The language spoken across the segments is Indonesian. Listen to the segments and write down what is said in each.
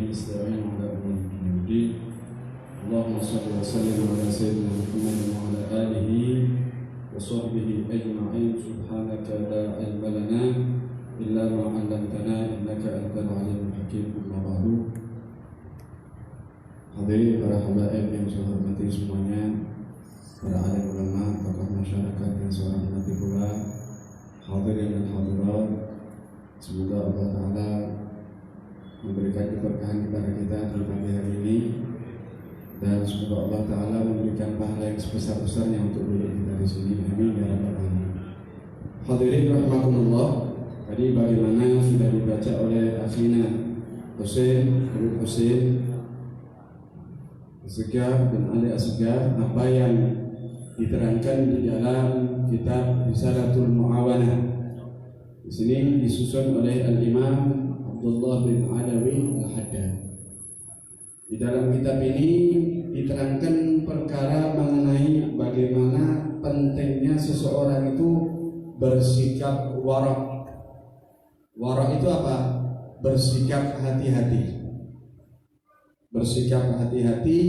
نستعين على أمور الدين. اللهم صل وسلم على سيدنا محمد وعلى آله وصحبه أجمعين. سبحانك لا علم لنا إلا ما علمتنا إنك أنت العليم الحكيم. أما بعد. Hadirin para habaib yang saya hormati semuanya, para alim ulama, tokoh masyarakat yang saya hormati pula, hadirin dan hadirat, semoga Allah Ta'ala memberikan keberkahan kepada kita di pagi hari ini, dan semoga Allah Ta'ala memberikan pahala yang sebesar-besarnya untuk duduk kita di sini. Amin ya rabbal alamin. Hadirin rahimakumullah, tadi bagaimana sudah dibaca oleh akhina Husain, Habib Husain Asghar dan Ali Asghar apa yang diterangkan di dalam kitab Risalatul Muawanah. Di sini disusun oleh Al-Imam Abdullah bin Alawi Al-Haddad. Di dalam kitab ini diterangkan perkara mengenai bagaimana pentingnya seseorang itu bersikap wara'. Wara' itu apa? Bersikap hati-hati. Bersikap hati-hati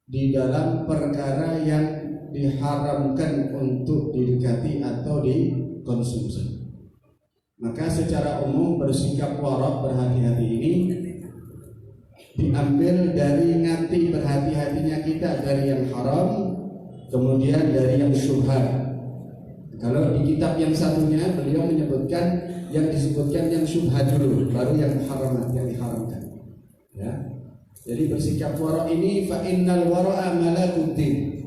di dalam perkara yang diharamkan untuk didekati atau dikonsumsi. Maka secara umum bersikap wara', berhati-hati ini diambil dari ngati berhati-hatinya kita dari yang haram, kemudian dari yang syubhat. Kalau di kitab yang satunya beliau menyebutkan yang disebutkan yang syubhat dulu, baru yang haramat, yang diharamkan. Ya, jadi bersikap wara' ini fa innal wara'a malakuddin.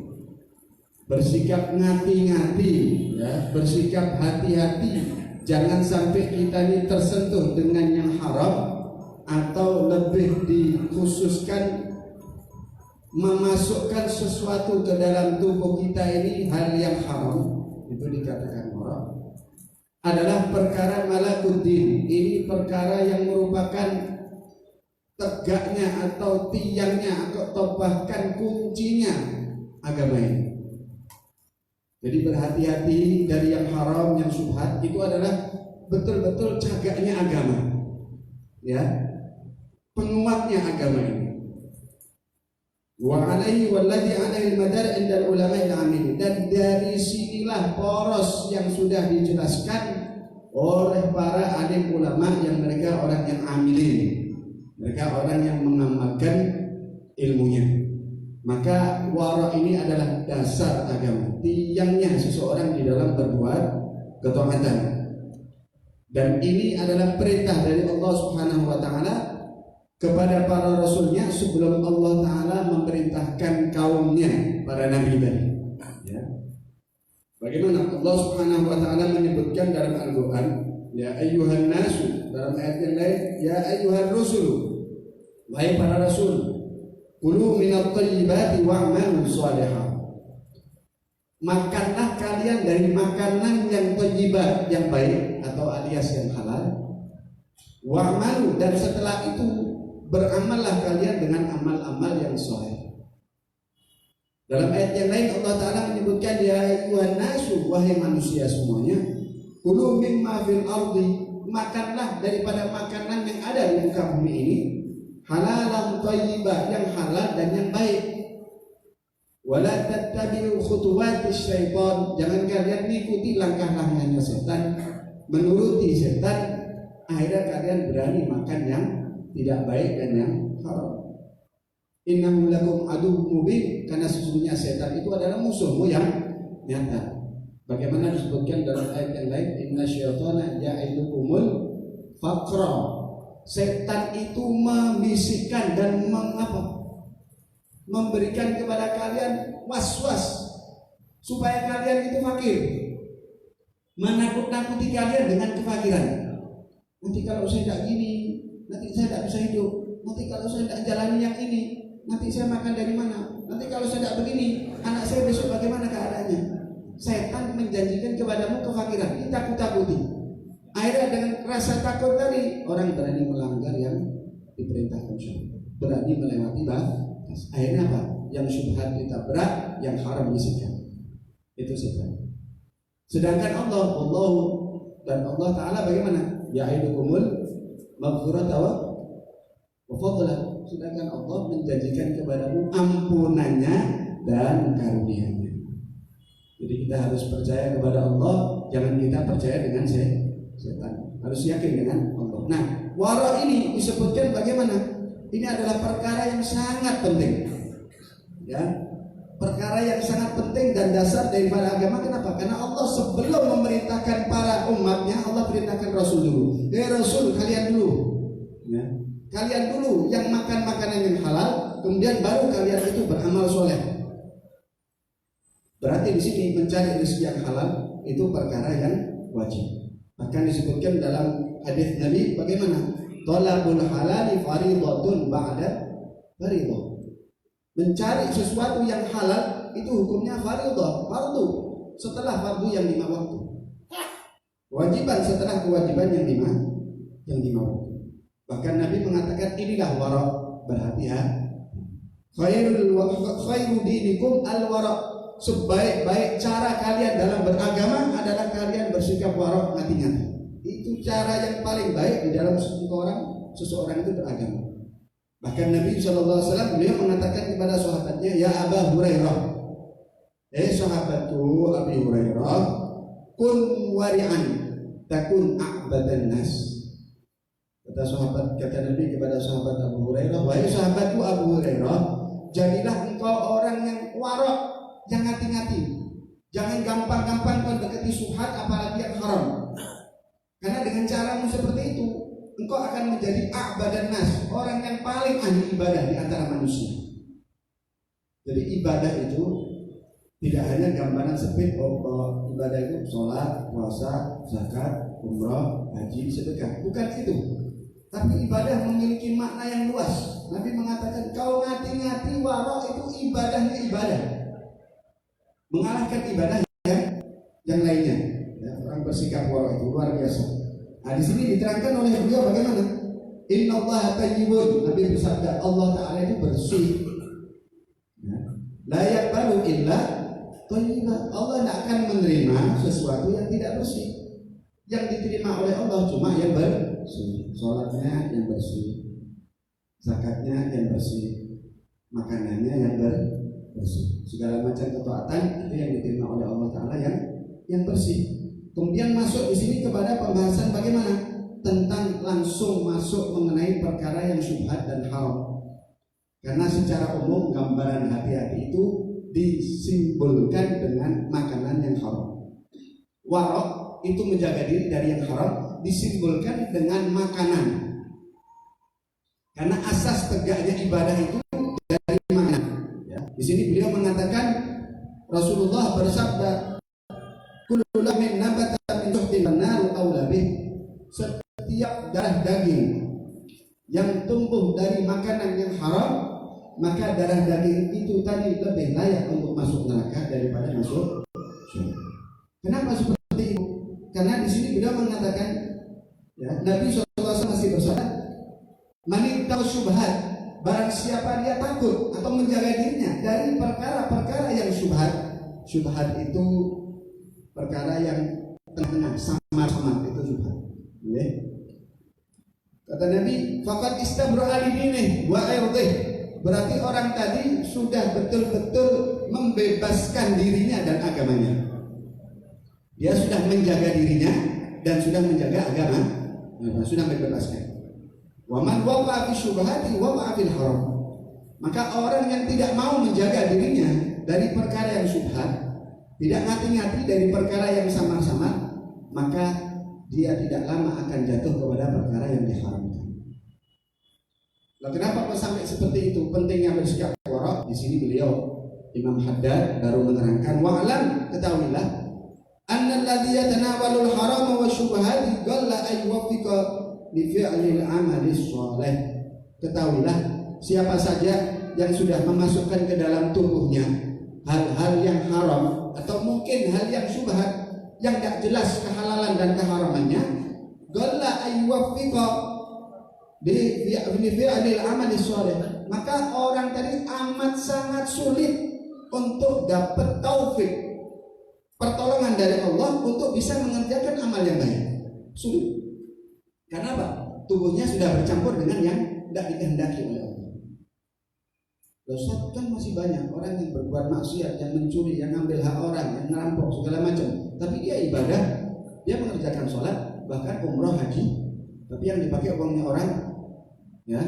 Bersikap ngati-ngati, ya, bersikap hati-hati. Jangan sampai kita ini tersentuh dengan yang haram, atau lebih dikhususkan memasukkan sesuatu ke dalam tubuh kita ini hal yang haram. Itu dikatakan wara'. Adalah perkara malakuddin. Ini perkara yang merupakan tegaknya atau tiangnya atau bahkan kuncinya agama ini. Jadi berhati-hati dari yang haram, yang syubhat, itu adalah betul-betul cagaknya agama, ya, penguatnya agama ini. Wa alaihi walladhi alaihi al-madar indal ulama al-amin. Dan dari sinilah poros yang sudah dijelaskan oleh para alim ulama yang mereka orang yang amilin. Mereka orang yang mengamalkan ilmunya. Maka wara' ini adalah dasar agama, tiangnya seseorang di dalam berbuat ketaatan. Dan ini adalah perintah dari Allah Subhanahu wa Ta'ala kepada para rasulnya sebelum Allah Ta'ala memerintahkan kaumnya, para nabi tadi. Ya. Bagaimana Allah Subhanahu wa Ta'ala menyebutkan dalam Al-Quran, ya ayyuhan nasu, dalam ayat yang lain, ya ayyuhan rusul, wahai para rasul, kulu minat thayyibati wa'malu shalihah. Makanlah kalian dari makanan yang thayyibat, yang baik atau alias yang halal. Wa'malu, dan setelah itu beramallah kalian dengan amal-amal yang shalih. Dalam ayat yang lain Allah Ta'ala menyebutkan, ya ayyuhan nasu, wahai manusia semuanya, kulu mimma fil ardi, makanlah daripada makanan yang ada di muka bumi ini, halalan thayyibah, yang halal dan yang baik. Wala tattabi'u khutuwatis syaitan, jangan kalian mengikuti langkah-langkahnya setan, menuruti setan, akhirnya kalian berani makan yang tidak baik dan yang haram. Innahu lakum aduwwun mubin, karena sesungguhnya setan itu adalah musuhmu yang nyata. Bagaimana disebutkan dalam ayat yang lain, inna syaitana ya'idukumul faqra. Setan itu membisikkan dan memberikan kepada kalian was-was supaya kalian itu fakir, menakut-nakuti kalian dengan kefakiran. Nanti kalau saya tidak gini, nanti saya tidak bisa hidup. Nanti kalau saya tidak jalani yang ini, nanti saya makan dari mana? Nanti kalau saya tidak begini, anak saya besok bagaimana keadaannya? Setan menjanjikan kepadamu kefakiran, ditakut-takuti. Akhirnya dengan rasa takut tadi, orang berani melanggar yang diperintahkan syariat, berani melewati batas. Akhirnya apa? Yang syubhat ditabrak, yang haram disikat. Itu setan. Sedangkan Allah dan Allah Ta'ala bagaimana? Ya'idukumul maghfirata wa Fadlan, sedangkan Allah menjanjikan kepadamu ampunannya dan karunia-Nya. Jadi kita harus percaya kepada Allah, jangan kita percaya dengan setan. Harus yakin dengan Allah. Nah, wara ini disebutkan bagaimana? Ini adalah perkara yang sangat penting. Ya, perkara yang sangat penting dan dasar daripada agama. Kenapa? Karena Allah sebelum memerintahkan para umatnya, Allah perintahkan Rasul dulu. Rasul, kalian dulu. Ya. Kalian dulu yang makan makanan yang halal, kemudian baru kalian itu beramal soleh. Berarti di sini mencari rezeki yang halal itu perkara yang wajib. Bahkan disebutkan dalam hadis Nabi bagaimana? Thalabul halali fardhatun ba'da fardhah. Mencari sesuatu yang halal itu hukumnya fardhah, fardu setelah fardu yang 5 waktu. Kewajiban setelah kewajiban yang 5 waktu. Bahkan Nabi mengatakan inilah wara, berhati-hati. Khairu dinikum al-wara. Sebaik-baik cara kalian dalam beragama adalah kalian bersikap wara, hati-hati. Itu cara yang paling baik di dalam seseorang itu beragama. Bahkan Nabi SAW beliau mengatakan kepada sahabatnya, ya Aba Hurairah, sahabatku Abi Hurairah, kun wari'an takun a'badan nas. Kata Nabi kepada sahabat Abu Hurairah, wahai sahabatku Abu Hurairah, jadilah engkau orang yang warok, yang hati-hati. Jangan gampang-gampang mendekati syubhat apalagi yang haram. Karena dengan caramu seperti itu, engkau akan menjadi a'badan nas, orang yang paling ahli ibadah di antara manusia. Jadi ibadah itu tidak hanya gambaran sempit bahwa ibadah itu sholat, puasa, zakat, umrah, haji, sedekah. Bukan itu. Tapi ibadah memiliki makna yang luas. Nabi mengatakan kau ngati-ngati warok itu ibadahnya ibadah, mengalahkan ibadah yang lainnya. Ya, orang bersikap warok itu luar biasa. Nah, di sini diterangkan oleh beliau bagaimana? Innallaha thayyibun. Nabi bersabda, Allah Taala itu bersih. Ya. La yaqbalu illa thayyiban. Allah tidak akan menerima sesuatu yang tidak bersih. Yang diterima oleh Allah cuma yang bersih, sholatnya yang bersih, zakatnya yang bersih, makanannya yang bersih, segala macam ketaatan itu yang diterima oleh Allah Taala yang bersih. Kemudian masuk di sini kepada pembahasan bagaimana tentang langsung masuk mengenai perkara yang syubhat dan haram. Karena secara umum gambaran hati-hati itu disimbolkan dengan makanan yang haram. Warok itu menjaga diri dari yang haram disimbolkan dengan makanan. Karena asas tegaknya ibadah itu dari makanan. Ya. Di sini beliau mengatakan Rasulullah bersabda, "Kullu lahmin nabata min suhtin naru aula bih." Setiap darah daging yang tumbuh dari makanan yang haram, maka darah daging itu tadi lebih layak untuk masuk neraka daripada masuk surga. Kenapa seperti itu? Karena di sini beliau mengatakan, ya, Nabi SAW masih bersabda, "Manittau syubhat." Barang siapa dia takut atau menjaga dirinya dari perkara-perkara yang syubhat. Syubhat itu perkara yang tengah-tengah, samar-samar, itu syubhat. Ya. Kata Nabi, "Faqad istabra'a lidinihi wa 'irdihi." Berarti orang tadi sudah betul-betul membebaskan dirinya dan agamanya. Dia sudah menjaga dirinya dan sudah menjaga agama, sudah membebaskan. Wa man waqa'a fi syubhati waqa'a fil haram. Maka orang yang tidak mau menjaga dirinya dari perkara yang syubhat, tidak ngati-ngati dari perkara yang samar-samar, maka dia tidak lama akan jatuh kepada perkara yang diharamkan. Lalu kenapa sampai seperti itu? Pentingnya bersikap wara. Di sini beliau Imam Haddad baru menerangkan, wa'lam, ketahuilah, annal ladzi yatanawalul harama wa syubhati qalla ay yuwaffiqa li fi'lil amali shalih. Ketahuilah, siapa saja yang sudah memasukkan ke dalam tubuhnya hal-hal yang haram atau mungkin hal yang syubhat yang tidak jelas kehalalan dan keharamannya, qalla ay yuwaffiqa li fi'lil amali shalih, maka orang tadi amat sangat sulit untuk dapat taufik, pertolongan dari Allah untuk bisa mengerjakan amal yang baik. Sulit. Karena apa? Tubuhnya sudah bercampur dengan yang tidak dikehendaki oleh Allah. Dosa kan masih banyak orang yang berbuat maksiat, yang mencuri, yang ngambil hak orang, yang ngerampok segala macam. Tapi dia ibadah, dia mengerjakan sholat, bahkan umroh haji. Tapi yang dipakai uangnya orang, ya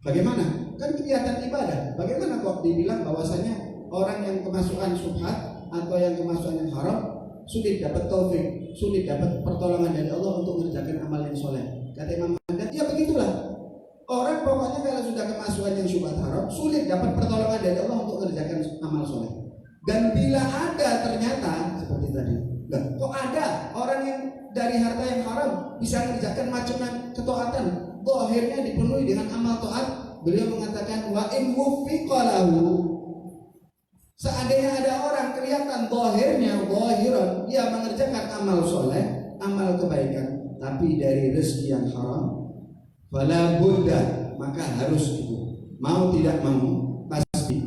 bagaimana? Kan kegiatan ibadah. Bagaimana kok dibilang bahwasanya orang yang kemasukan subhat atau yang kemasukan yang haram sulit dapat taufik, sulit dapat pertolongan dari Allah untuk mengerjakan amal yang soleh. Kata Imam Hamdan, ya begitulah. Orang pokoknya kalau sudah kemasukan yang syubhat haram, sulit dapat pertolongan dari Allah untuk mengerjakan amal soleh. Dan bila ada ternyata seperti tadi, kok ada orang yang dari harta yang haram bisa mengerjakan macam ketaatan, akhirnya dipenuhi dengan amal taat. Beliau mengatakan wa in wufiqalahu, seandainya ada orang kelihatan zahirnya zahiran dia mengerjakan amal soleh, amal kebaikan, tapi dari rezeki yang haram, fala budda, maka harus itu mau tidak mau pasti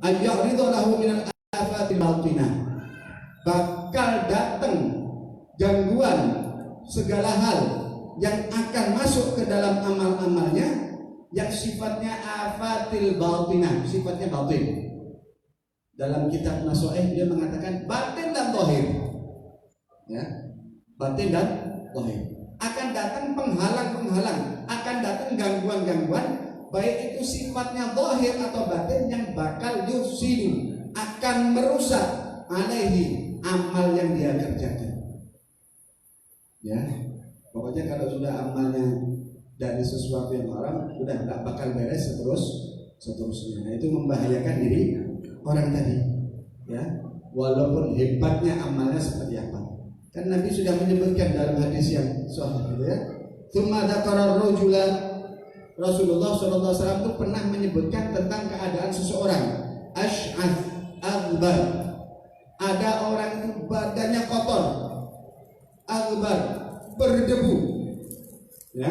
ayyuridu lahu minal afatil batinah, bakal datang gangguan segala hal yang akan masuk ke dalam amal-amalnya yang sifatnya afatil batinah, sifatnya batin. Dalam kitab Nasu'ih dia mengatakan batin dan zahir, ya, batin dan zahir. Akan datang penghalang-penghalang, akan datang gangguan-gangguan, baik itu sifatnya zahir atau batin, yang bakal yufsidu, akan merusak alaihi, amal yang dia kerjakan. Ya, pokoknya kalau sudah amalnya dari sesuatu yang haram, sudah tidak bakal beres seterusnya. Nah, itu membahayakan diri orang tadi, ya, walaupun hebatnya amalnya seperti apa. Kan Nabi sudah menyebutkan dalam hadis yang sahih, gitu ya. Tsumma dzakara rajula, Rasulullah sallallahu alaihi wasallam itu pernah menyebutkan tentang keadaan seseorang asy'ath aghbar. Ada orang itu badannya kotor, aghbar, berdebu, ya.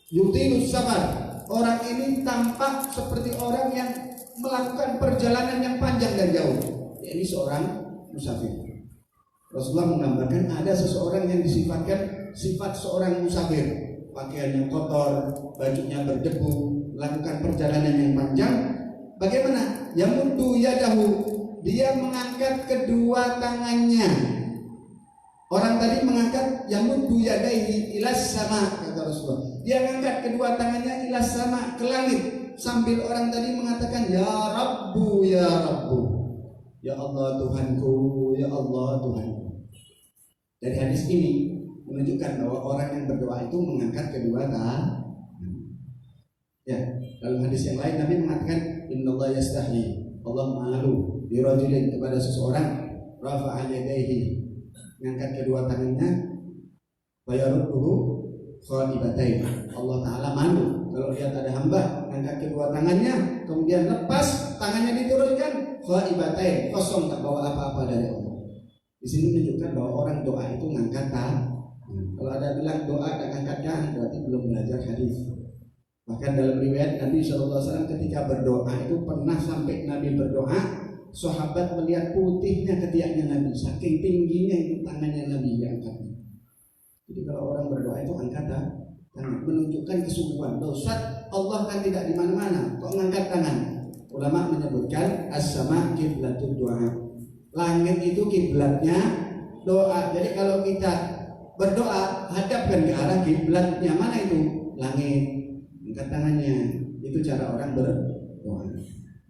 Yutilus safar, orang ini tampak seperti orang yang melakukan perjalanan yang panjang dan jauh. Ini seorang musafir. Rasulullah menggambarkan ada seseorang yang disifatkan sifat seorang musafir, pakaiannya kotor, bajunya berdebu, melakukan perjalanan yang panjang. Bagaimana? Yamuddu yadahu, dia mengangkat kedua tangannya. Orang tadi mengangkat yamuddu yadaihi ilas sama, kata Rasulullah. Dia mengangkat kedua tangannya ilas sama, ke langit, sambil orang tadi mengatakan ya Rabbu, ya Rabbu, ya Allah Tuhanku, ya Allah Tuhanku. Dari hadis ini menunjukkan bahwa orang yang berdoa itu mengangkat kedua tangan. Ya, dalam hadis yang lain Nabi mengatakan innallaha yastahi, Allah malu bi rajulin, kepada seseorang rafa'a yadayhi, mengangkat kedua tangannya, wa yarudduhu khaibatain. Allah Ta'ala malu kalau lihat ada hamba mengangkat kedua tangannya kemudian lepas tangannya diturunkan, khaibatain, kosong, tak bawa apa-apa dari Allah. Di sini menunjukkan bahwa orang doa itu ngangkat tangan. Kalau ada bilang doa dan angkat tangan, berarti belum belajar hadis. Bahkan dalam riwayat Nabi SAW ketika berdoa itu pernah sampai Nabi berdoa, sahabat melihat putihnya ketiaknya Nabi, saking tingginya itu tangannya Nabi diangkatnya. Jadi kalau orang berdoa itu angkat tangan, menunjukkan kesungguhan. Ustaz, Allah kan tidak di mana-mana, kok ngangkat tangan? Ulama menyebutkan as-sama qiblatud du'a. Langit itu kiblatnya doa. Jadi kalau kita berdoa hadapkan ke arah kiblatnya mana itu? Langit. Angkat tangannya. Itu cara orang berdoa.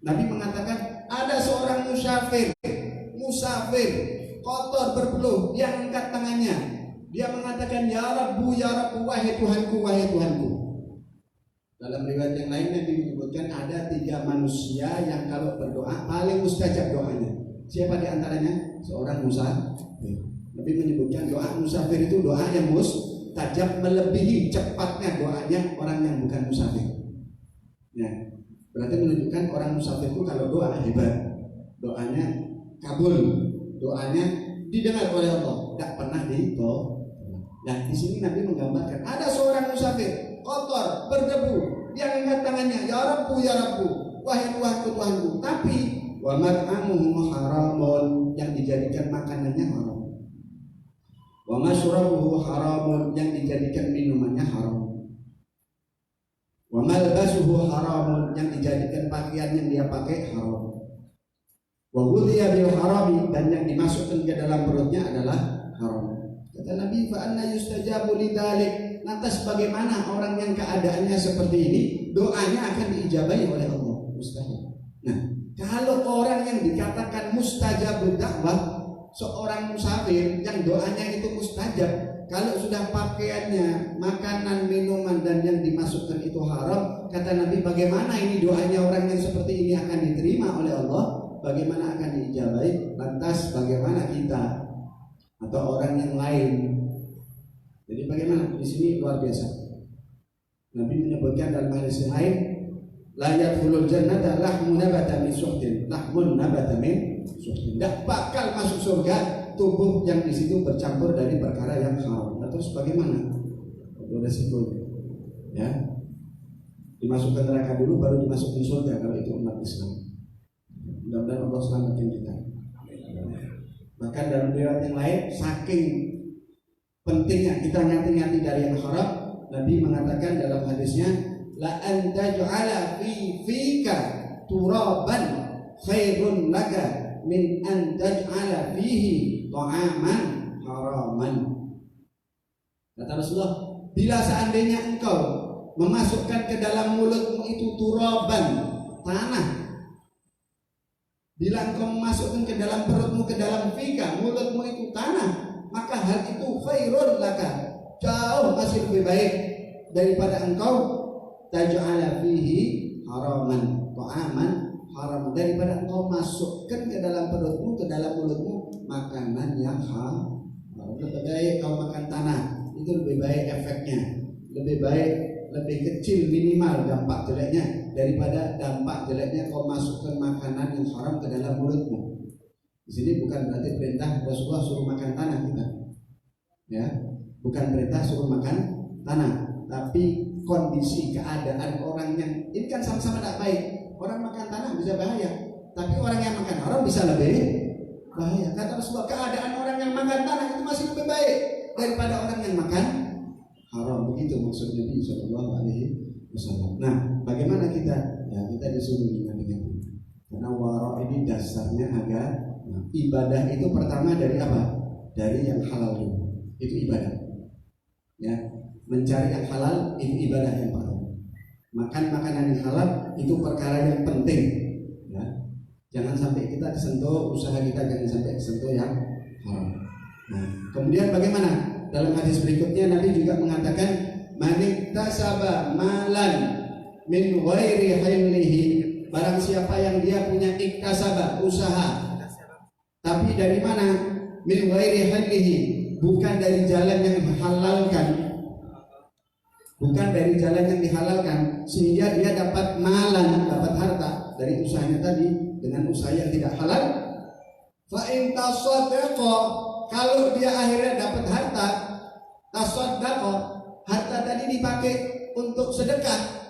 Nabi mengatakan ada seorang musafir kotor berpeluh, dia angkat tangannya. Dia mengatakan ya Rabbu, wahai Tuhanku, wahai Tuhanku. Dalam riwayat yang lain Nabi menyebutkan ada 3 manusia yang kalau berdoa paling mustajab doanya. Siapa di antaranya? Seorang musafir. Nabi menyebutkan doa musafir itu doa yang mustajab, melebihi cepatnya doanya orang yang bukan musafir. Ya, berarti menunjukkan orang musafir itu kalau doa hebat, doanya kabul, doanya didengar oleh Allah, tidak pernah ditolak. Nah, di sini Nabi menggambarkan ada seorang musafir kotor, berdebu, dia angkat tangannya, ya Rabbu, ya Rabbu, wahai Tuhanku, Tuhanku. Tapi wa mat'amuhu haramun, yang dijadikan makanannya haram. Wa mashrabuhu haramun, yang dijadikan minumannya haram. Wa malbasuhu haramun, yang dijadikan pakaian yang dia pakai haram. Wa ghudhiya bil harami, dan yang dimasukkan ke dalam perutnya adalah haram. Kata Nabi, fa anna yustajabu lidzalik, lantas bagaimana orang yang keadaannya seperti ini doanya akan diijabahi oleh Allah? Mustahil. Nah, kalau orang yang dikatakan mustajabud dakwah, seorang musafir yang doanya itu mustajab, kalau sudah pakaiannya, makanan, minuman dan yang dimasukkan itu haram, kata Nabi, bagaimana ini doanya orang yang seperti ini akan diterima oleh Allah? Bagaimana akan diijabahi? Lantas bagaimana kita atau orang yang lain? Jadi bagaimana? Di sini luar biasa. Nabi menyebutkan dalam hadis yang lain, la yadkhulul jannata lahmun nabata min suhtin, lahmun nabata min suhtin. Tidak bakal masuk surga tubuh yang di situ bercampur dari perkara yang haram. Nah, terus bagaimana? Itu resikonya. Ya. Dimasukkan neraka dulu baru dimasukin surga kalau itu umat Islam. Mudah-mudahan Allah selamatkan kita. Bahkan dalam riwayat yang lain, saking pentingnya kita ngati-ngati dari yang haram, Nabi mengatakan dalam hadisnya, la anta ju'ala fi fika turaban khairun laka min an taj'ala fihi ta'aman haraman. Kata Rasulullah, bila seandainya engkau memasukkan ke dalam mulutmu itu turaban, tanah, bila engkau memasukkan ke dalam perutmu, ke dalam fika, mulutmu itu tanah, maka hal itu khairun laka, jauh masih lebih baik daripada engkau taj'ala fihi haraman, ta'aman haram, daripada engkau masukkan ke dalam perutmu, ke dalam mulutmu makanan yang haram. Lebih baik kau makan tanah, itu lebih baik efeknya, lebih baik, lebih kecil minimal dampak jeleknya daripada dampak jeleknya kau masukkan makanan yang haram ke dalam mulutmu. Di sini bukan berarti perintah Rasulullah suruh makan tanah, bukan. Ya, bukan perintah suruh makan tanah, tapi kondisi keadaan orang yang ini kan sama-sama tidak baik. Orang makan tanah bisa bahaya, tapi orang yang makan haram bisa lebih bahaya. Kata Rasulullah, keadaan orang yang makan tanah itu masih lebih baik daripada orang yang makan haram. Begitu maksud Nabi Sallallahu Alaihi Wasallam. Nah, bagaimana kita? Ya, kita disuruh dengan karena wara ini dasarnya agak ibadah itu pertama dari apa? Dari yang halal dulu. Itu ibadah. Ya, mencari yang halal itu ibadah yang pertama. Makan makanan yang halal itu perkara yang penting. Ya, jangan sampai kita kesentuh, usaha kita jangan sampai kesentuh yang haram. Nah, kemudian bagaimana? Dalam hadis berikutnya Nabi juga mengatakan, maniktasaba malan min ghairi hillihi, barang siapa yang dia punya iktasaba, usaha, tapi dari mana? Min ghairi hillihi, bukan dari jalan yang dihalalkan, bukan dari jalan yang dihalalkan, sehingga dia dapat malan, dapat harta dari usahanya tadi dengan usaha yang tidak halal. Fa in tasaddaqa, kalau dia akhirnya dapat harta, tasaddaqa, harta tadi dipakai untuk sedekah,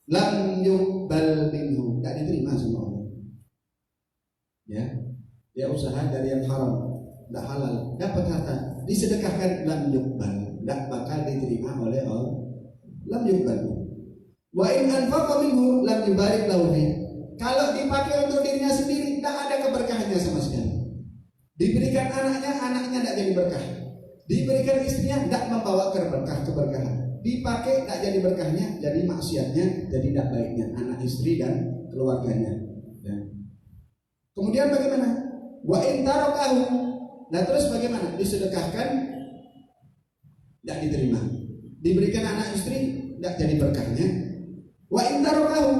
lam yuqbal minhu, tidak diterima sama Allah. Ya, dia usaha dari yang haram, tidak halal, dapat harta, disedekahkan, lam yuqbal, tidak bakal diterima oleh Allah. Lam yuqbal. Wa in anfaqa minhu lam yubarik lahu. Kalau dipakai untuk dirinya sendiri, tidak ada keberkahannya sama sekali. Diberikan anaknya, anaknya tidak jadi berkah. Diberikan istrinya, tidak membawa keberkahan. Dipakai, tidak jadi berkahnya, jadi maksiatnya, jadi tidak baiknya anak istri dan keluarganya. Ya. Kemudian bagaimana? Wa in tarakahu, nah terus bagaimana? Disedekahkan, tidak diterima. Diberikan anak istri, tidak jadi berkahnya. Wa in tarakahu,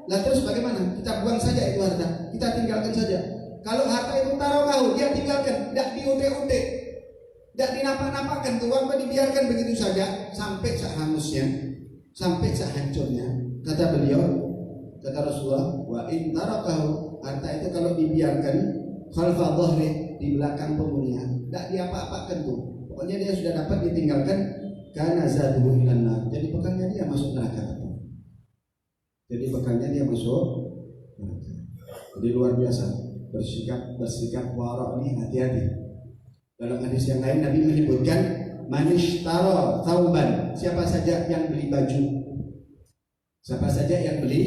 nah terus bagaimana? Kita buang saja itu harta, kita tinggalkan saja. Kalau harta itu tarakahu, dia tinggalkan, tidak diute-ute, tidak dinapak-napakkan, tuang dibiarkan begitu saja sampai sehangusnya, sampai sehancurnya. Kata beliau, kata Rasulullah, wa in tarakahu, harta itu kalau dibiarkan khalfa dhahri, di belakang punggungnya, tidak diapa-apakan tuh. Pokoknya dia sudah dapat ditinggalkan, kana zaduhu ilan nar. Jadi bekalnya dia masuk neraka. Jadi bekalnya dia masuk neraka. Jadi luar biasa. Bersikap wara ini hati-hati. Dalam hadis yang lain Nabi menyebutkan manishtaro tauban, siapa saja yang beli baju, Siapa saja yang beli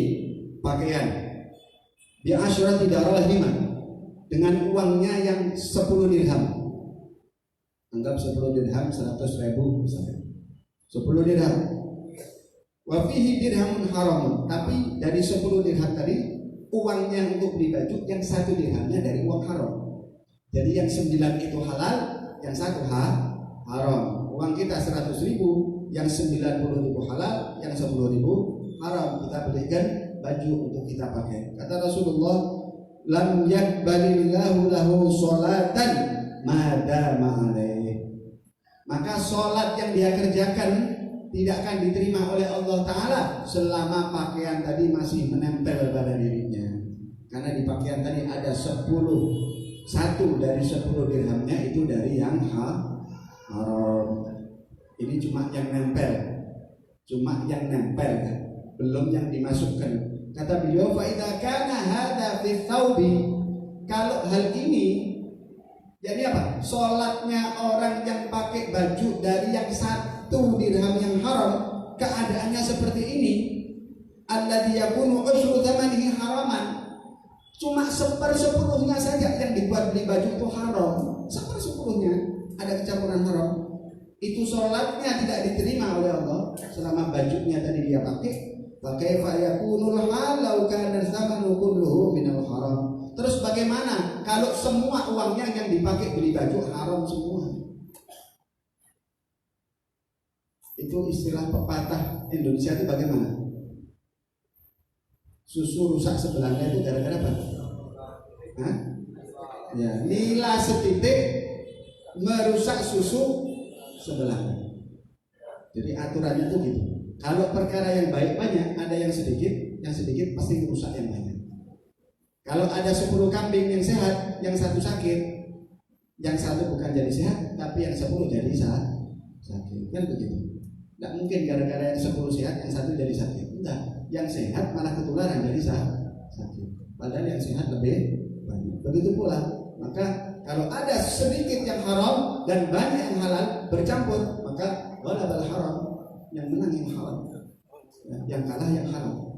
pakaian bi asyrati darahim, dengan uangnya yang 10 dirham. Anggap 10 dirham 100.000 misalnya. 10 dirham. Wa fihi dirhamun haram, tapi dari 10 dirham tadi uangnya untuk beli baju yang 1 dirhamnya dari uang haram. Jadi yang 9 itu halal, yang 1 haram. Uang kita 100.000, yang 90.000 halal, yang 10.000 haram. Kita belikan baju untuk kita pakai. Kata Rasulullah, lam yakbalillahu lahu sholatan madama alaih. Maka sholat yang dia kerjakan tidak akan diterima oleh Allah Ta'ala selama pakaian tadi masih menempel pada dirinya. Karena di pakaian tadi ada 10, 1 dari 10 dirhamnya itu dari yang haram. Ini cuma yang nempel, kan? Belum yang dimasukkan. Kata beliau, fa idza kana hadza fi thawbi, kalau hal ini jadi apa? Salatnya orang yang pakai baju dari yang 1 dirham yang haram, keadaannya seperti ini, alladzi yakunu ushru thamanihi haraman, cuma 1/10 saja yang dibuat beli baju itu haram, 1/10 ada kecampuran haram. Itu sholatnya tidak diterima oleh Allah selama bajunya tadi dia pakai. Fakaifa yakunul halau kana zamanu kulluhu minal haram. Terus bagaimana kalau semua uangnya yang dipakai beli baju haram semua? Itu istilah pepatah Indonesia itu bagaimana? Susu rusak sebelahnya itu gara-gara apa? Hah? Ya, nila setitik merusak susu sebelah. Jadi aturannya itu gitu. Kalau perkara yang baik banyak, ada yang sedikit pasti merusak yang banyak. Kalau ada 10 kambing yang sehat, yang 1 sakit, yang 1 bukan jadi sehat, tapi yang 10 jadi sakit. Kan begitu. Tidak mungkin gara-gara yang 10 sehat, yang 1 jadi sakit. Enggak. Yang sehat malah ketularan jadi sakit. Padahal yang sehat lebih banyak. Begitu pula. Maka kalau ada sedikit yang haram dan banyak yang halal bercampur, maka ghalabal haram, yang menang yang haram, ya, yang kalah yang haram.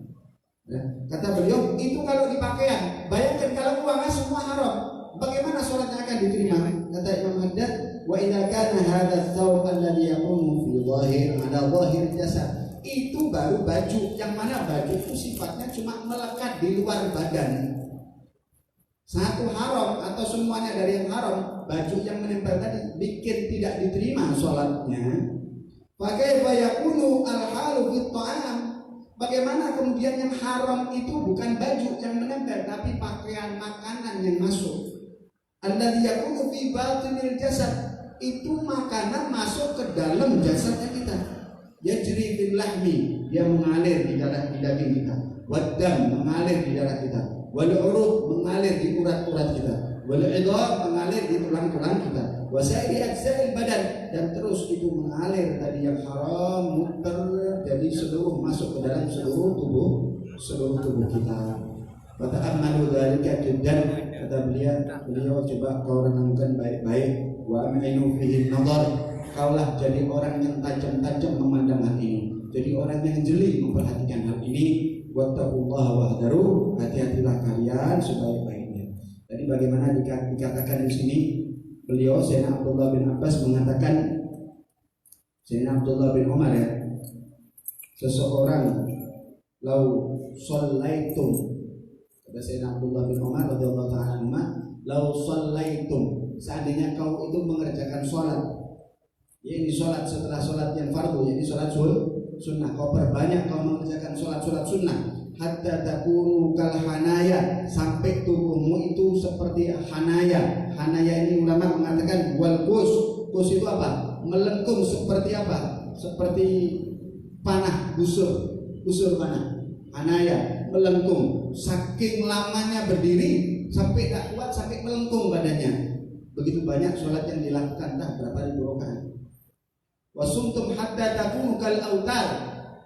Ya. Kata beliau, itu kalau di pakaian. Bayangkan kalau uangnya semua haram, bagaimana sholatnya akan diterima? Kata Imam Haddad, wa idza kana hadza thawb alladhi yakunu fi dhahir ala dhahir jasad, itu baru baju, yang mana baju itu sifatnya cuma melekat di luar badan. 1 haram atau semuanya dari yang haram, baju yang menempel tadi bikin tidak diterima sholatnya. Fakaifa yakunu al-halu fit ta'am, bagaimana kemudian yang haram itu bukan baju yang menempel tapi pakaian makanan yang masuk. Alladzi yakunu fi batinil jasad, itu makanan masuk ke dalam jasadnya kita. Yajri bil lahmi, dia mengalir di darah di daging kita. Waddam, mengalir di darah kita. Wal uruq, mengalir di urat-urat kita. Wal idham, mengalir di tulang-tulang kita. Wasairi ajza'il badan, dan terus itu mengalir tadi yang haram muter jadi seluruh masuk ke dalam seluruh tubuh kita. Kata amalu dzalika jiddan, kata beliau coba kau renungkan baik-baik. Wa aminu fihi nadhar, kaulah jadi orang yang tajam-tajam memandang hal ini, jadi orang yang jeli memperhatikan hal ini. Wattaqullaha wahdaru, hati-hatilah kalian sebaik-baiknya. Jadi bagaimana dikatakan di sini, beliau Sayyidina Abdullah bin Abbas mengatakan, Sayyidina Abdullah bin Umar ya, seseorang lau shallaitum, kata Sayyidina Abdullah bin Umar radhiyallahu ta'ala anhu, lau shallaitum, seandainya kau itu mengerjakan sholat, ya ini sholat setelah sholat yang fardu, ini sholat sunnah, kau perbanyak kau mengerjakan sholat sunnah, hatta takunu kal hanaya, sampai tubuhmu itu seperti hanaya. Hanaya ini ulama mengatakan wal kus itu apa? Melengkung seperti apa? Seperti panah, busur panah. Hanaya melengkung, saking lamanya berdiri sampai tak kuat, sampai melengkung badannya. Begitu banyak sholat yang dilakukan, berapa ribu rakaat. Wasumtum hatta takunu kal autar,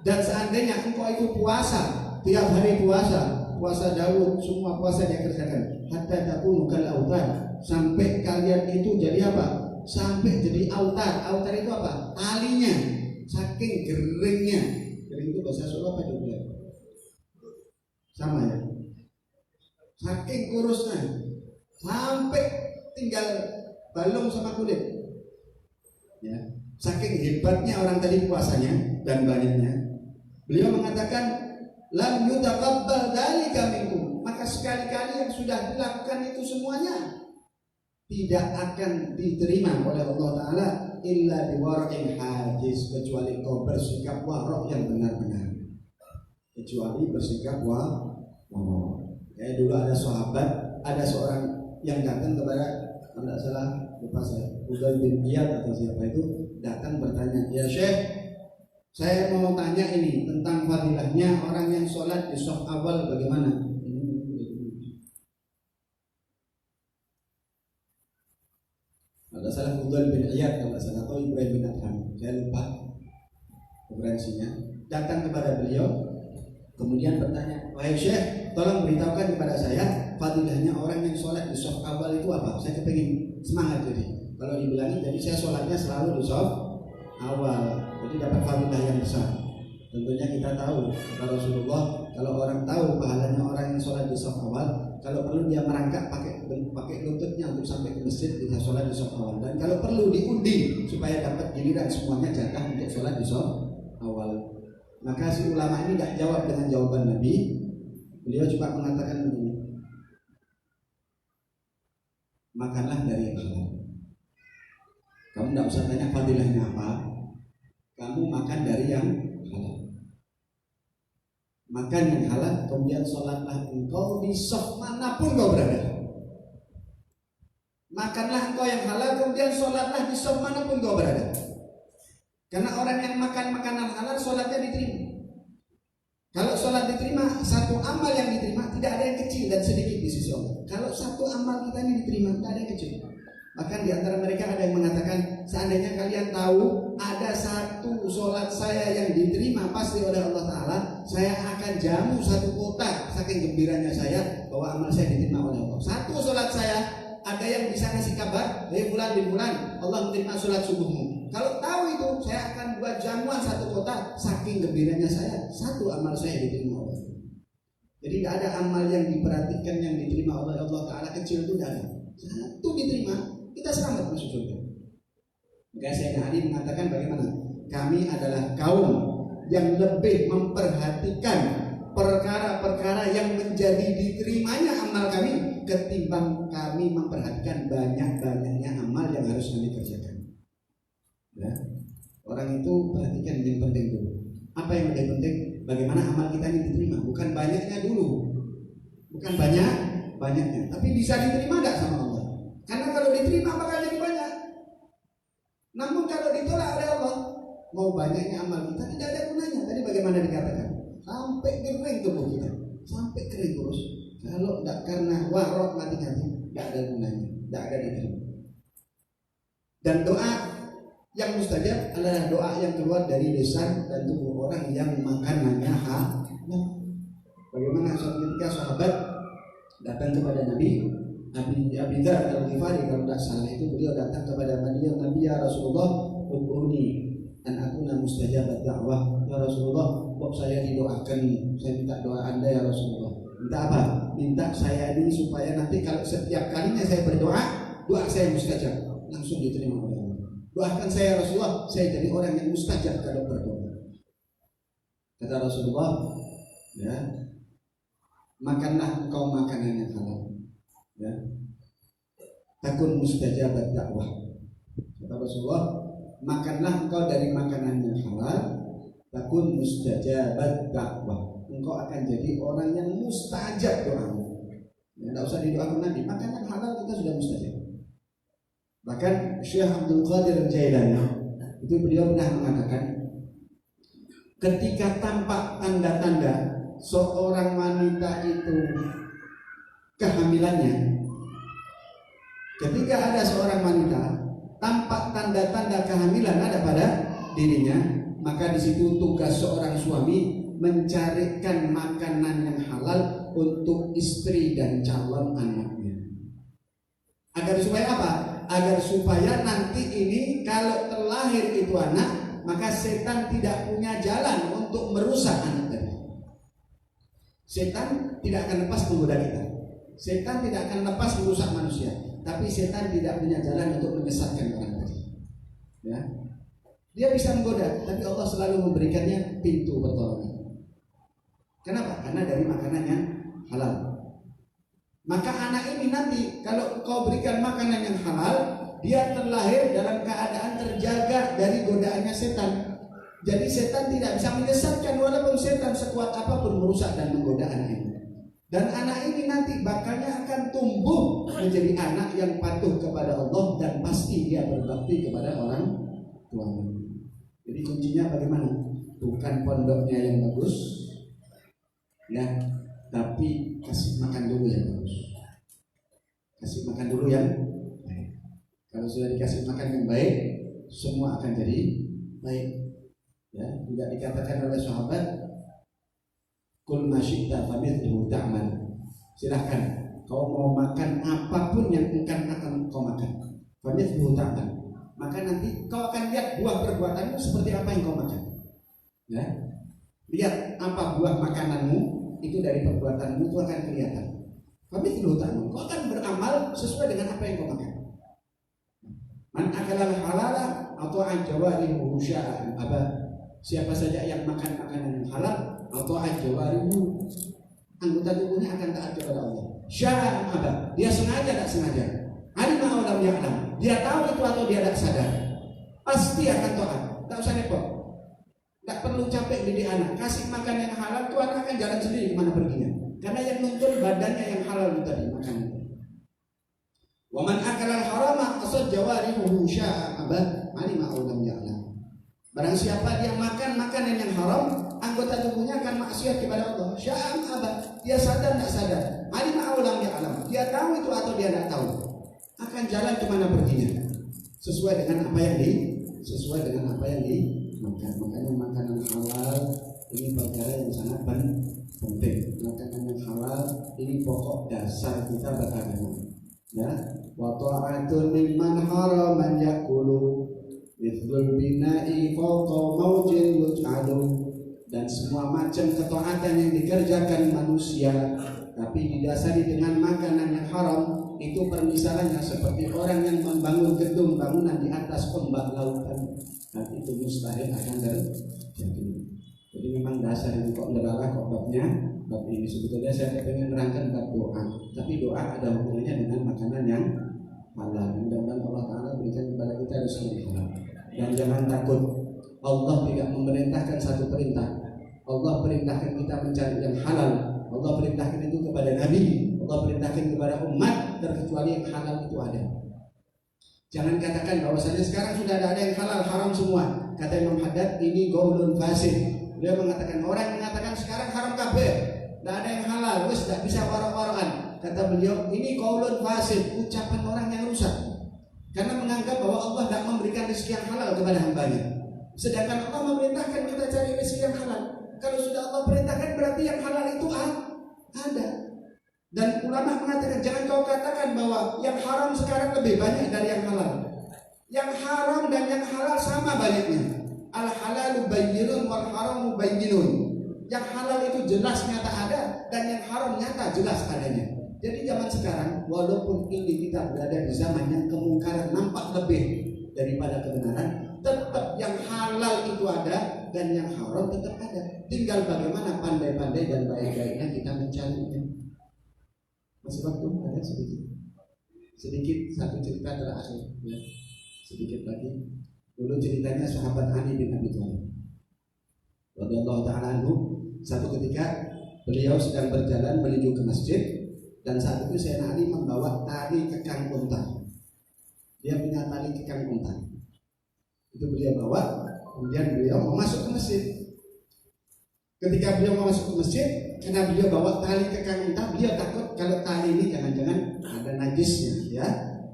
dan seandainya engkau itu puasa, tiap hari puasa Daud, semua puasa dia kerjakan, hatta takunu kal autar, sampai kalian itu jadi apa? Sampai jadi autar. Autar itu apa? Talinya, saking geringnya. Gering itu bahasa Solo apa juga? sama ya. Saking kurusnya, sampai tinggal balung sama kulit. Ya, saking hebatnya orang tadi puasanya dan banyaknya. Beliau mengatakan, lam yutaqabbal dzalika minkum. Maka sekali-kali yang sudah dilakukan itu semuanya tidak akan diterima oleh Allah Ta'ala illa biwarqin hadis, kecuali kau bersikap warok yang benar-benar, kecuali bersikap warok. Kayak dulu ada sahabat, ada seorang yang datang kepada, kalau tidak salah lupa saya, Fudail bin Iyad atau siapa itu, datang bertanya, ya Syekh, saya mau tanya ini tentang fadilahnya orang yang sholat di shaf awal bagaimana? Ada salah Fudail bin Iyad kalau salah, atau Ibrahim bin Adham, saya lupa referensinya. Datang kepada beliau, kemudian bertanya, wahai Syekh, tolong beritahukan kepada saya fadilahnya orang yang sholat di shaf awal itu apa? Saya kepingin semangat jadi. Kalau dibilangin, jadi saya sholatnya selalu di shaf awal, jadi dapat fadilah yang besar. Tentunya kita tahu kata Rasulullah, kalau orang tahu pahalanya orang yang sholat di shaf awal, kalau perlu dia merangkak pakai lututnya untuk sampai ke masjid bisa sholat di shaf awal. Dan kalau perlu diundi supaya dapat giliran semuanya jatah untuk sholat di shaf awal. Maka si ulama ini tidak jawab dengan jawaban Nabi. Beliau cuma mengatakan begini, makanlah dari yang halal. Kamu tidak usah tanya fadilahnya apa, kamu makan dari yang halal. Makan yang halal, kemudian sholatlah engkau di shaf manapun kau berada. Makanlah engkau yang halal, kemudian sholatlah di shaf manapun kau berada. Karena orang yang makan makanan halal, sholatnya diterima. Kalau sholat diterima, satu amal yang diterima tidak ada yang kecil dan sedikit di sisi Allah. Kalau satu amal kita ini diterima, tidak ada yang kecil. Bahkan di antara mereka ada yang mengatakan, seandainya kalian tahu ada satu sholat saya yang diterima pasti oleh Allah Ta'ala, saya akan jamu satu kota, saking gembiranya saya bahwa amal saya diterima oleh Allah. Satu sholat saya, ada yang bisa ngasih kabar, hei bulan bin bulan, Allah menerima sholat subuhmu. Kalau tahu itu, saya akan buat jamuan satu kota, saking gembiranya saya, satu amal saya diterima oleh Allah. Jadi tidak ada amal yang diperhatikan yang diterima oleh Allah Ta'ala kecil itu tidak ada. Satu diterima, kita selamat masuk surga. Maka Sayyidina Ali mengatakan bagaimana? Kami adalah kaum yang lebih memperhatikan perkara-perkara yang menjadi diterimanya amal kami ketimbang kami memperhatikan banyak-banyaknya amal yang harus kami kerjakan. Ya. Orang itu perhatikan yang penting dulu. Apa yang lebih penting? Bagaimana amal kita ini diterima? Bukan banyaknya dulu, bukan banyaknya, tapi bisa diterima tidak sama Allah? Karena kalau diterima bakal jadi banyak. Namun kalau ditolak oleh Allah, mau banyaknya amal kita tidak ada gunanya. Tadi bagaimana dikatakan? Sampai kering tubuh kita, sampai kering terus. Kalau tidak karena warok mati-mati, tidak ada gunanya, tidak ada diterima. Dan doa yang mustajab adalah doa yang keluar dari lisan dan tubuh orang yang makanannya halal. Bagaimana ketika sahabat datang kepada Nabi Abi Dzar Al-Ghifari, kalau tidak salah itu beliau datang kepada Nabi, ya Rasulullah, ud'uni dan aku mustajabat dakwah. Ya Rasulullah, kok saya didoakan, saya minta doa Anda ya Rasulullah. Minta apa? Minta saya ini supaya nanti kalau setiap kalinya saya berdoa, doa saya mustajab, langsung diterima oleh Allah. Doakan saya Rasulullah, saya jadi orang yang mustajab kalau berdoa. Kata Rasulullah, ya, makanlah engkau makanan yang halal, ya, takun mustajabat dakwah. Kata Rasulullah, makanlah engkau dari makanan yang halal, takun mustajabat dakwah. Engkau akan jadi orang yang mustajab doamu. Ya, tidak usah didoakan Nabi, makan yang halal kita sudah mustajab. Bahkan Syekh Abdul Qadir Jailani itu beliau pernah mengatakan, ketika tampak tanda-tanda seorang wanita itu kehamilannya, ketika ada seorang wanita tampak tanda-tanda kehamilan ada pada dirinya, maka di situ tugas seorang suami mencarikan makanan yang halal untuk istri dan calon anaknya. Agar supaya apa? Agar supaya nanti ini kalau terlahir itu anak, maka setan tidak punya jalan untuk merusak anak tadi. Setan tidak akan lepas menggoda kita. Setan tidak akan lepas merusak manusia. Tapi setan tidak punya jalan untuk menyesatkan orang tadi. Ya. Dia bisa menggoda, tapi Allah selalu memberikannya pintu pertolongan. Kenapa? Karena dari makanan yang halal. Maka anak ini nanti kalau kau berikan makanan yang halal, dia terlahir dalam keadaan terjaga dari godaannya setan. Jadi setan tidak bisa menyesatkan walaupun setan sekuat apapun merusak dan menggoda anak ini. Dan anak ini nanti bakalnya akan tumbuh menjadi anak yang patuh kepada Allah dan pasti dia berbakti kepada orang tuanya. Jadi kuncinya bagaimana? Bukan pondoknya yang bagus, ya, tapi kasih makan dulu yang bagus. Kasih makan dulu yang baik. Kalau sudah dikasih makan yang baik, semua akan jadi baik. Ya, tidak dikatakan oleh sahabat, kul masyita famithluhu ta'mal. Silahkan, kau mau makan apapun yang akan kau makan. Famithluhu ta'mal. Maka nanti kau akan lihat buah perbuatanmu seperti apa yang kau makan. Ya, lihat apa buah makananmu itu dari perbuatanmu itu akan kelihatan. Famithluhu ta'mal. Kau akan beramal sesuai dengan apa yang kau makan. Man akala halala atau ajawarihu sya'an abad. Siapa saja yang makan makanan yang halal atau ajawarihu, anggota tubuhnya akan taat kepada Allah. Sya'an abad. Dia sengaja tak sengaja. Alima aw lam ya'lam. Dia tahu itu atau dia tak sadar, pasti akan taat. Tak usah repot. Tak perlu capek didik anak. Kasih makan yang halal, tuh anak akan jalan sendiri kemana perginya. Karena yang nuntun badannya yang halal itu tadi makan. Wa man akala al-harama qasad jawarihu syaa'a abad alima aw lam ya'lam. Barang siapa dia makan makanan yang haram, anggota tubuhnya akan maksiat kepada Allah. Syaa'a abad. Dia sadar tak sadar. Alima aw lam ya'lam. Dia tahu itu atau dia tak tahu. Akan jalan kemana perginya sesuai dengan apa yang dimakan. Makanya makanan halal ini perkara yang sangat penting. Makanan yang halal ini pokok dasar kita beragama. Ya, wa ta'atun mimman haraman yakulu mithlul bina'i fawqa mawjin yuj'alu. Dan semua macam ketaatan yang dikerjakan manusia tapi didasari dengan makanan yang haram, itu permisalannya seperti orang yang membangun gedung bangunan di atas ombak lautan, dan itu mustahil akan terjadi. Jadi memang dasar ini kok neraka kok bab ini sebetulnya saya pengen nerangkan bab doa, tapi doa ada hubungannya dengan makanan yang halal. Mudah-mudahan Allah Taala berikan kepada kita rezeki yang halal. Dan jangan takut, Allah tidak memerintahkan satu perintah. Allah perintahkan kita mencari yang halal. Allah perintahkan itu kepada Nabi, Allah perintahkan kepada umat, terkecuali yang halal itu ada. Jangan katakan bahwasanya sekarang sudah ada yang halal, haram semua. Kata Imam Haddad, ini qaulun fasid. Dia mengatakan, orang yang mengatakan sekarang haram kabeh, tidak ada yang halal, wis tidak bisa warok-warokan. Kata beliau, ini qaulun fasid, ucapan orang yang rusak. Karena menganggap bahwa Allah tidak memberikan rezeki yang halal kepada hambanya. Sedangkan Allah memerintahkan kita cari rezeki yang halal. Kalau sudah Allah perintahkan berarti yang halal itu ada. Dan ulama mengatakan jangan kau katakan bahwa yang haram sekarang lebih banyak dari yang halal. Yang haram dan yang halal sama banyaknya. Al halalu bayyinun wal haramu bayyinun. Yang halal itu jelas nyata ada dan yang haram nyata jelas adanya. Jadi zaman sekarang walaupun ini kita berada di zaman yang kemungkaran nampak lebih daripada kebenaran, tetap yang halal itu ada dan yang haram tetap ada. Tinggal bagaimana pandai-pandai dan baik-baiknya kita mencarinya. Masih waktu ada sedikit satu cerita terakhir ya. Sedikit lagi. Dulu ceritanya sahabat Ali bin Abi Thalib radhiyallahu ta'ala anhu. Satu ketika beliau sedang berjalan menuju ke masjid, dan saat itu Sayyidina Ali membawa tali kekang unta. Dia punya tali kekang unta. Itu beliau bawa, kemudian beliau mau masuk ke masjid. Ketika beliau mau masuk ke masjid, karena beliau bawa tali kekang unta, beliau takut kalau tali ini jangan-jangan ada najisnya, ya,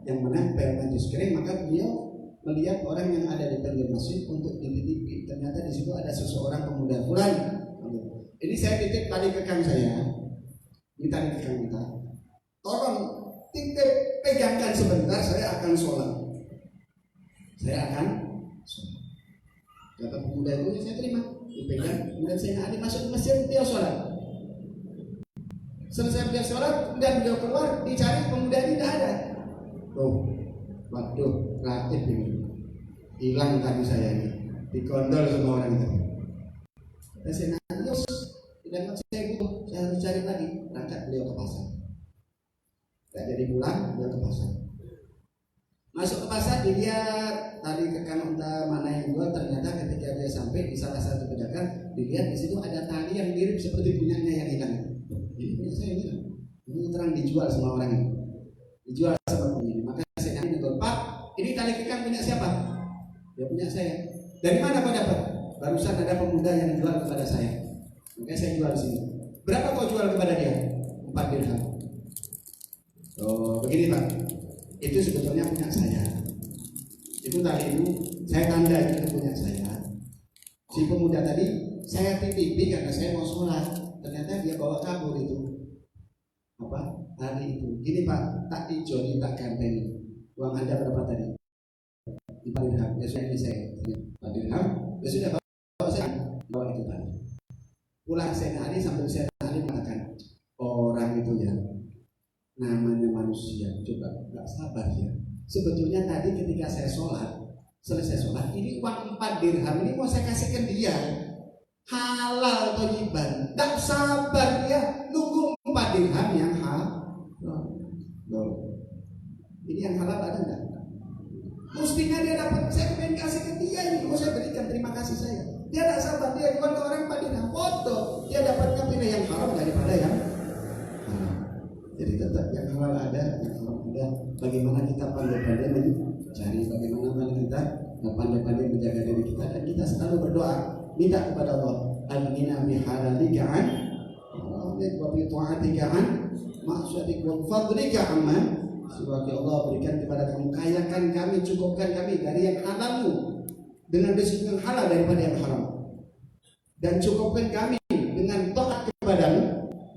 yang menempel najis kering. Maka beliau melihat orang yang ada di pinggir masjid untuk dititipi. Ternyata di situ ada seseorang pemuda fulan. Ini saya titip tali kekang saya, ini tali kekang unta. Tolong titip, pegangkan sebentar, saya akan sholat. Kata pemuda itu, saya terima, dipegang. Kemudian saya Ali masuk ke masjid, dia sholat. Selesai beliau sholat, kemudian beliau keluar, dicari pemuda ini tidak ada. Oh, waduh, kreatif ini. Hilang tadi saya ini, dikondol semua orang itu. Saya nanya, tidak saya butuh, saya harus cari lagi. Berangkat beliau ke pasar. Tidak jadi pulang, beliau ke pasar. Masuk ke pasar, dilihat tadi rekan unta mana yang jual. Ternyata ketika dia sampai di salah satu pedagang, dilihat di situ ada tali yang mirip seperti punyanya yang hilang. Ini punya saya hilang. Ini terang dijual sama orang ini. Dijual seperti ini. Maka saya nanya, Pak, ini tali kekang punya siapa? Dia punya saya. Dari mana kau dapat? Barusan ada pemuda yang jual kepada saya. Maka saya jual di sini. Berapa kau jual kepada dia? 4 dirham. Oh, begini Pak. Itu sebetulnya punya saya. Itu tadi itu saya tanda itu punya saya. Si pemuda tadi saya titipi karena saya mau sholat. Ternyata dia bawa kabur itu. Apa? Hari itu. Gini Pak, tak dijoni tak ganteng. Uang Anda berapa tadi? 4 dirham. Ya sudah ini saya. 4 dirham. Ya sudah bawa saya bawa itu tadi. Pulang saya hari sambil saya hari mengatakan orang itu ya. Namanya manusia, coba nggak sabar ya. Sebetulnya tadi ketika saya sholat, selesai sholat, ini uang 4 dirham ini mau saya kasihkan dia, halal atau thayyiban. Nggak sabar ya, nunggu 4 dirham yang halal. Ini yang halal ada nggak? Mestinya dia dapat, saya pengen kasih ke dia ini, mau saya berikan terima kasih saya. Dia nggak sabar, dia jual ke orang 4 dirham, foto, dia dapatnya pilih yang haram daripada yang halal. Jadi tetap yang halal ada, yang haram ada. Bagaimana kita pandai-pandai mencari, bagaimana kita pandai-pandai menjaga diri kita, dan kita selalu berdoa minta kepada Allah, al-ghina bi halalika an wa bi ta'atika an ma'syadik wa fadlika amman. Semoga Allah berikan kepada kami, kayakan kami, cukupkan kami dari yang halalmu dengan rezeki yang halal daripada yang haram, dan cukupkan kami dengan taat kepadamu,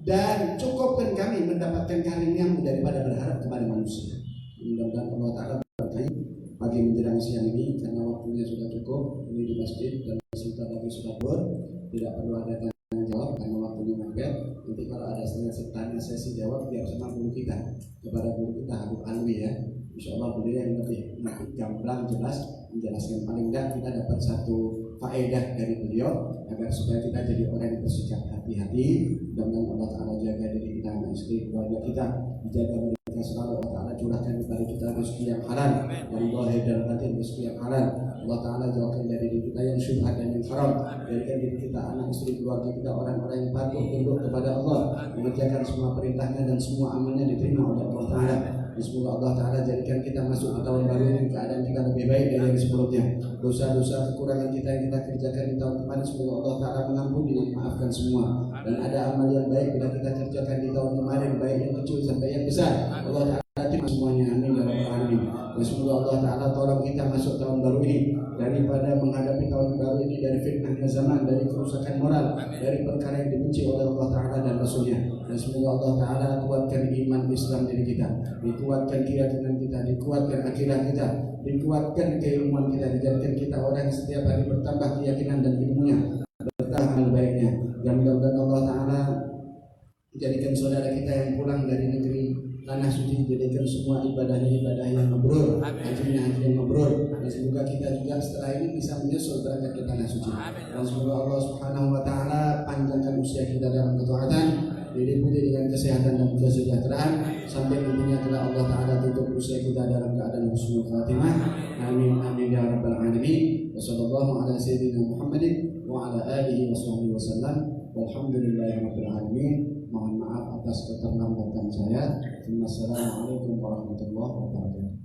dan cukupkan kami mendapatkan karunia-Mu daripada berharap kepada manusia. Mudah-mudahan Allah Ta'ala berkahi pagi menjelang siang ini, karena waktunya sudah cukup ini di masjid dan sebentar lagi sudah ber, tidak perlu ada tanya jawab karena waktunya mepet. Nanti kalau ada tanya sesi jawab biar sama guru kita, kepada guru kita Habib Alwi ya. Insya Allah beliau yang lebih gamblang jelas menjelaskan. Paling tidak kita dapat satu faedah dari beliau agar supaya kita jadi orang yang bersikap hati-hati. Mudah-mudahan Allah Ta'ala jaga diri kita, anak istri, keluarga kita, dijaga mereka selalu. Allah Ta'ala curahkan kepada kita rezeki yang halal, dari zahir dan batin rezeki yang halal. Allah Ta'ala jauhkan dari diri kita yang syubhat dan yang haram. Jadikan diri kita, anak istri, keluarga kita orang-orang yang patuh tunduk kepada Allah, mengerjakan semua perintahnya dan semua amalnya diterima oleh Allah Ta'ala. Semoga Allah Ta'ala jadikan kita masuk ke tahun baru ini keadaan kita lebih baik dari yang sebelumnya. Dosa-dosa kekurangan kita yang kita kerjakan di tahun kemarin, semoga Allah Ta'ala mengampuni dan maafkan semua. Dan ada amal yang baik bila kita kerjakan di tahun kemarin, baik yang kecil sampai yang besar, Allah Ta'ala terima semuanya, amin ya rabbal alamin. Dan semoga Allah Ta'ala tolong kita masuk tahun baru ini daripada menghadapi tahun baru ini dari fitnahnya zaman, dari kerusakan moral, dari perkara yang dibenci oleh Allah Ta'ala dan Rasulnya. Dan semoga Allah Ta'ala kuatkan iman Islam diri kita, dikuatkan keyakinan kita, dikuatkan akidah kita, dikuatkan keilmuan kita, dijadikan kita orang yang setiap hari bertambah keyakinan dan ilmunya, bertambah baiknya. Dan mudah-mudahan Allah Ta'ala menjadikan saudara kita yang pulang dari negeri tanah suci, jadikan semua ibadahnya ibadah yang mabrur, hajinya haji yang mabrur. Dan semoga kita juga setelah ini bisa menyusul berangkat ke tanah suci. Dan semoga Allah Subhanahu Wa Ta'ala panjangkan usia kita dalam ketaatan, diliputi dengan kesehatan dan kesejahteraan, sampai nantinya telah Allah Ta'ala tutup usia kita dalam keadaan husnul khatimah. Amin amin ya rabbal alamin. Wassallallahu ala sayyidina Muhammadin wa ala alihi wa sahbihi wasallam. Walhamdulillahirabbil alamin. Mohon maaf atas keterlambatan saya. Wassalamualaikum warahmatullahi wabarakatuh.